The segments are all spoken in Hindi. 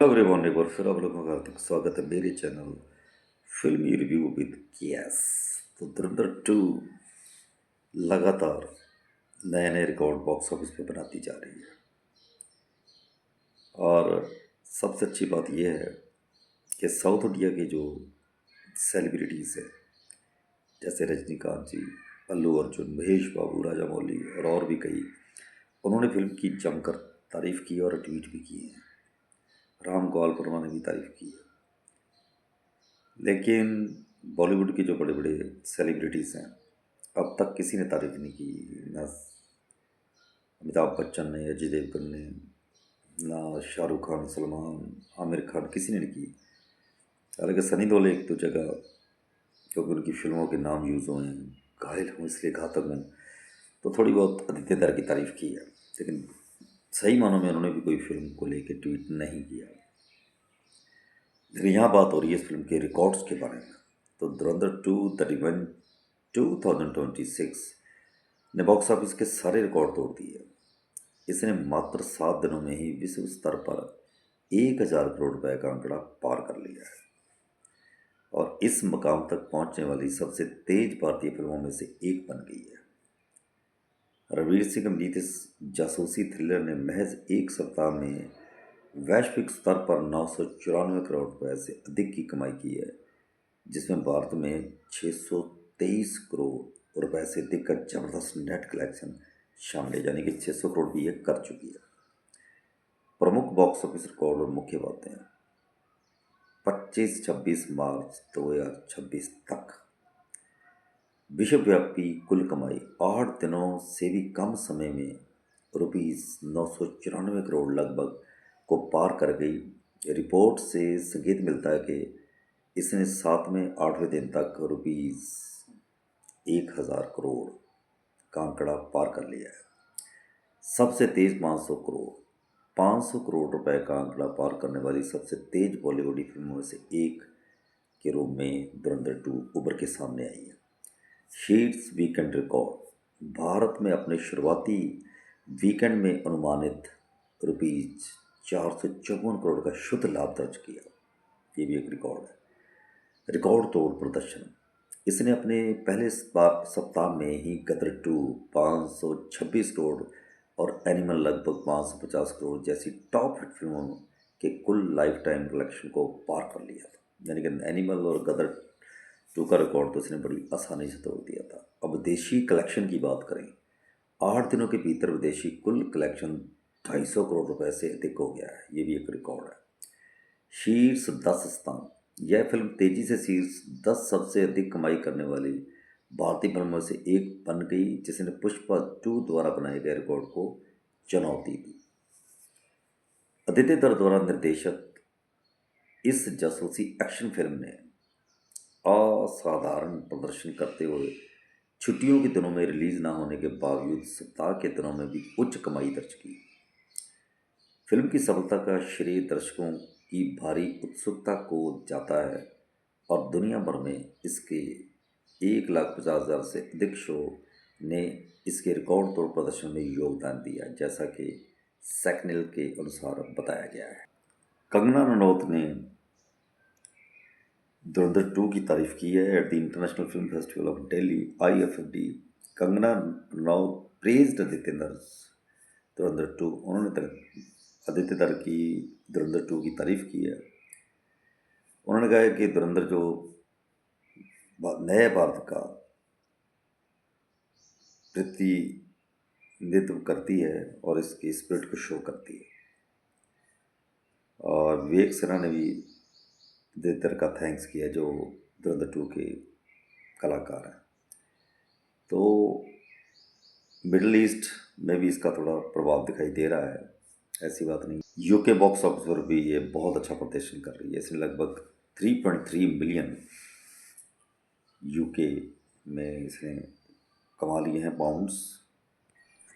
हेलो एवरीवन, एक बार फिर आप लोगों का हार्दिक स्वागत है मेरे चैनल फिल्मी रिव्यू विद कियास। तो धुरंधर 2 लगातार नए नए रिकॉर्ड बॉक्स ऑफिस पे बनाती जा रही है। और सबसे अच्छी बात यह है कि साउथ इंडिया के जो सेलिब्रिटीज़ हैं, जैसे रजनीकांत जी, अल्लू अर्जुन, महेश बाबू, राजा मौली और भी कई, उन्होंने फिल्म की जमकर तारीफ़ की और ट्वीट भी किए हैं। राम गोपाल वर्मा ने भी तारीफ़ की है। लेकिन बॉलीवुड के जो बड़े बड़े सेलिब्रिटीज़ हैं, अब तक किसी ने तारीफ़ नहीं की। ना अमिताभ बच्चन ने, अजय देवगन ने, ना शाहरुख खान, सलमान, आमिर खान, किसी ने नहीं की। हालांकि सनी देओल एक दो जगह, क्योंकि उनकी फिल्मों के नाम यूज़ हुए हैं, घायल हूँ इसलिए घातक हूँ, तो थोड़ी बहुत आदित्य दर की तारीफ़ की है। लेकिन सही मानों में उन्होंने भी कोई फिल्म को लेकर ट्वीट नहीं किया। लेकिन यहाँ बात हो रही है इस फिल्म के रिकॉर्ड्स के बारे में। तो धुरंधर 2 द रिवेंज 2026 ने बॉक्स ऑफिस के सारे रिकॉर्ड तोड़ दिए। इसने मात्र 7 दिनों में ही विश्व स्तर पर 1000 करोड़ रुपए का आंकड़ा पार कर लिया है और इस मकाम तक पहुंचने वाली सबसे तेज भारतीय फिल्मों में से एक बन गई है। रणवीर सिंह अभिनीत इस जासूसी थ्रिलर ने महज एक सप्ताह में वैश्विक स्तर पर 994 करोड़ रुपए से अधिक की कमाई की है, जिसमें भारत में 623 करोड़ रुपए से अधिक का जबरदस्त नेट कलेक्शन शामिल है, यानी कि 600 करोड़ भी ये कर चुकी है। प्रमुख बॉक्स ऑफिस रिकॉर्ड और मुख्य बातें हैं। 25-26 मार्च 2026 तक विश्वव्यापी कुल कमाई 8 दिनों से भी कम समय में ₹994 करोड़ लगभग को पार कर गई। रिपोर्ट से संकेत मिलता है कि इसने 7वें-8वें दिन तक ₹1000 करोड़ का आंकड़ा पार कर लिया है। सबसे तेज 500 करोड़ रुपए का आंकड़ा पार करने वाली सबसे तेज बॉलीवुड फिल्मों में से एक के रूप में धुरंधर 2 उभर के सामने आई है। Sheets weekend record. भारत में अपने शुरुआती वीकेंड में अनुमानित ₹454 करोड़ का शुद्ध लाभ दर्ज किया। ये भी एक रिकॉर्ड है। रिकॉर्ड तोड़ प्रदर्शन। इसने अपने पहले सप्ताह में ही गदर 2 526 करोड़ और एनिमल लगभग 550 करोड़ जैसी टॉप हिट फिल्मों के कुल लाइफ टाइम कलेक्शन को पार कर लिया था। यानी कि एनिमल और गदर 2 का रिकॉर्ड तो इसने बड़ी आसानी से तोड़ दिया था। अब विदेशी कलेक्शन की बात करें, 8 दिनों के भीतर विदेशी कुल कलेक्शन 250 करोड़ रुपए से अधिक हो गया है। ये भी एक रिकॉर्ड है। शीर्ष 10 स्थान। यह फिल्म तेजी से शीर्ष 10 सबसे अधिक कमाई करने वाली भारतीय फिल्मों से एक बन गई, जिसने पुष्पा 2 द्वारा बनाए गए रिकॉर्ड को चुनौती दी। आदित्य दर द्वारा निर्देशित इस जासूसी एक्शन फिल्म ने असाधारण प्रदर्शन करते हुए छुट्टियों के दिनों में रिलीज ना होने के बावजूद सप्ताह के दिनों में भी उच्च कमाई दर्ज की। फिल्म की सफलता का श्रेय दर्शकों की भारी उत्सुकता को जाता है और दुनिया भर में इसके 1,50,000 से अधिक शो ने इसके रिकॉर्ड तोड़ प्रदर्शन में योगदान दिया, जैसा कि सेकनिल के अनुसार बताया गया है। कंगना रनौत ने धुरंधर 2 की तारीफ की है at the international film festival of Delhi IFFD। Kangana Ranaut praised धुरंधर 2। उन्होंने आदित्य दर की धुरंधर 2 की तारीफ की है। उन्होंने कहा है कि धुरंधर जो नए भारत का प्रतिनिधित्व करती है और इसकी स्पिरिट को शो करती है। और विवेक सिन्हा ने भी आदित्य का थैंक्स किया, जो धुरंधर 2 के कलाकार हैं। तो मिडल ईस्ट में भी इसका थोड़ा प्रभाव दिखाई दे रहा है, ऐसी बात नहीं। यूके बॉक्स ऑफिस पर भी ये बहुत अच्छा प्रदर्शन कर रही है। इसने लगभग 3.3 मिलियन यूके में इसने कमा लिए हैं पाउंड्स।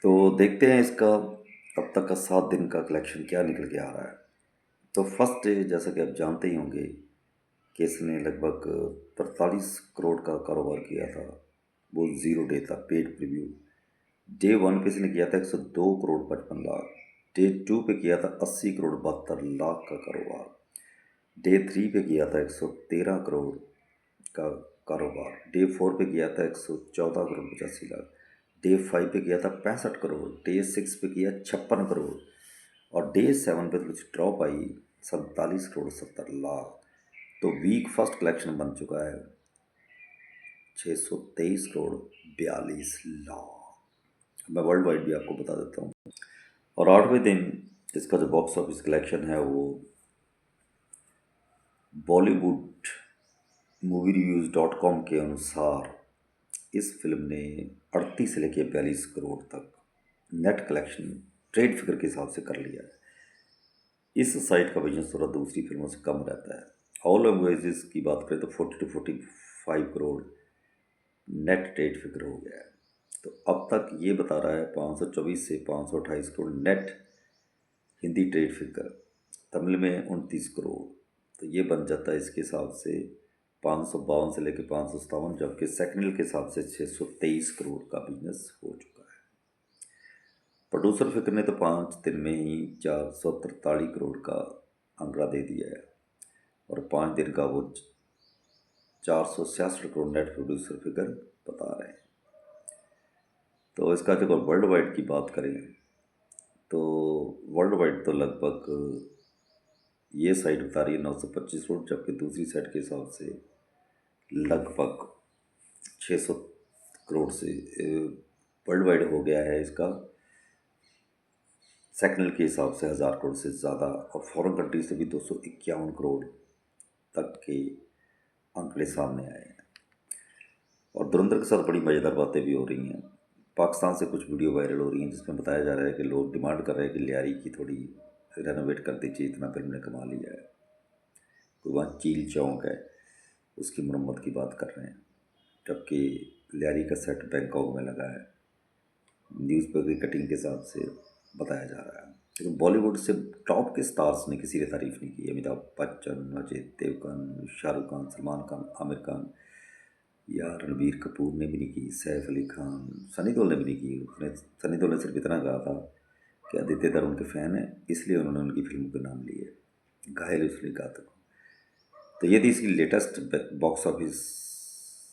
तो देखते हैं इसका अब तक का 7 दिन का कलेक्शन क्या निकल के आ रहा है। तो फर्स्ट डे, जैसा कि आप जानते ही होंगे कि इसने लगभग 43 करोड़ का कारोबार किया था। वो 0 डे था, पेड प्रीव्यू। डे 1 पे इसने किया था 102 करोड़ 55 लाख। डे 2 पे किया था 80 करोड़ 72 लाख का कारोबार। डे 3 पे किया था 113 करोड़ का कारोबार। डे 4 पे किया था 114 करोड़ 85 लाख। डे 5 पे किया था 65 करोड़। डे 6 पे किया 56 करोड़। और डे 7 पे कुछ ड्रॉप आई 47 करोड़ 70 लाख। तो वीक फर्स्ट कलेक्शन बन चुका है 623 करोड़ 42 लाख। मैं वर्ल्ड वाइड भी आपको बता देता हूँ। और 8वें दिन इसका जो बॉक्स ऑफिस कलेक्शन है वो बॉलीवुड मूवी रिव्यूज़ .com के अनुसार इस फिल्म ने 38 से लेकर 42 करोड़ तक नेट कलेक्शन ट्रेड फिगर के हिसाब से कर लिया है। इस साइट का बिजनेस थोड़ा दूसरी फिल्मों से कम रहता है। ऑल लैंग्वेजेस की बात करें तो 40 to 45 crore net trade figure हो गया है। तो अब तक ये बता रहा है 524 से 528 crore net Hindi trade figure, Tamil में 29 करोड़। तो ये बन जाता है इसके हिसाब से 552 से लेकर 557, जबकि सेकंड के हिसाब से 623 करोड़ का बिजनेस हो चुका है। प्रोड्यूसर फिक्र ने तो 5 दिन में ही 443 करोड़ का आंकड़ा दे दिया है और 5 दिन का वो 466 करोड़ नेट प्रोड्यूसर फिगर बता रहे हैं। तो इसका जब वर्ल्ड वाइड की बात करें तो वर्ल्ड वाइड तो लगभग ये साइट बता रही है 925 करोड़, जबकि दूसरी साइट के हिसाब से लगभग 600 करोड़ से वर्ल्ड वाइड हो गया है इसका सेकंड के हिसाब से 1000 करोड़ से ज़्यादा। और फॉरेन कंट्री से भी 251 करोड़ तक के आंकड़े सामने आए हैं। और धुरंधर के साथ बड़ी मज़ेदार बातें भी हो रही हैं। पाकिस्तान से कुछ वीडियो वायरल हो रही हैं जिसमें बताया जा रहा है कि लोग डिमांड कर रहे हैं कि लियारी की थोड़ी रेनोवेट कर दीजिए, इतना फिल्म ने कमा लिया है। कोई वहाँ चील चौक है उसकी मरम्मत की बात कर रहे हैं, जबकि लियारी का सेट बैंकॉक में लगा है। न्यूज़पेपर की कटिंग के हिसाब से बताया जा रहा है। लेकिन बॉलीवुड से टॉप के स्टार्स ने किसी ने तारीफ़ नहीं की। अमिताभ बच्चन, अजय देवगन, शाहरुख खान, सलमान खान, आमिर खान या रणबीर कपूर ने भी नहीं की, सैफ अली खान, सनी देओल ने भी नहीं की। उसने सनी देओल ने सिर्फ इतना कहा था कि आदित्य धर उनके फ़ैन हैं इसलिए उन्होंने उनकी फिल्म के नाम लिए, घायल इसलिए कहा था। तो ये थी इसकी लेटेस्ट बॉक्स ऑफिस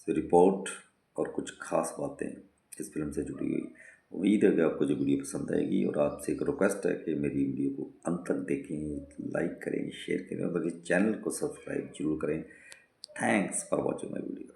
रिपोर्ट और कुछ खास बातें इस फिल्म से जुड़ी हुई। उम्मीद है कि आपको जो वीडियो पसंद आएगी, और आपसे एक रिक्वेस्ट है कि मेरी वीडियो को अंत तक देखें, लाइक करें, शेयर करें और मेरे चैनल को सब्सक्राइब जरूर करें। Thanks for watching my video.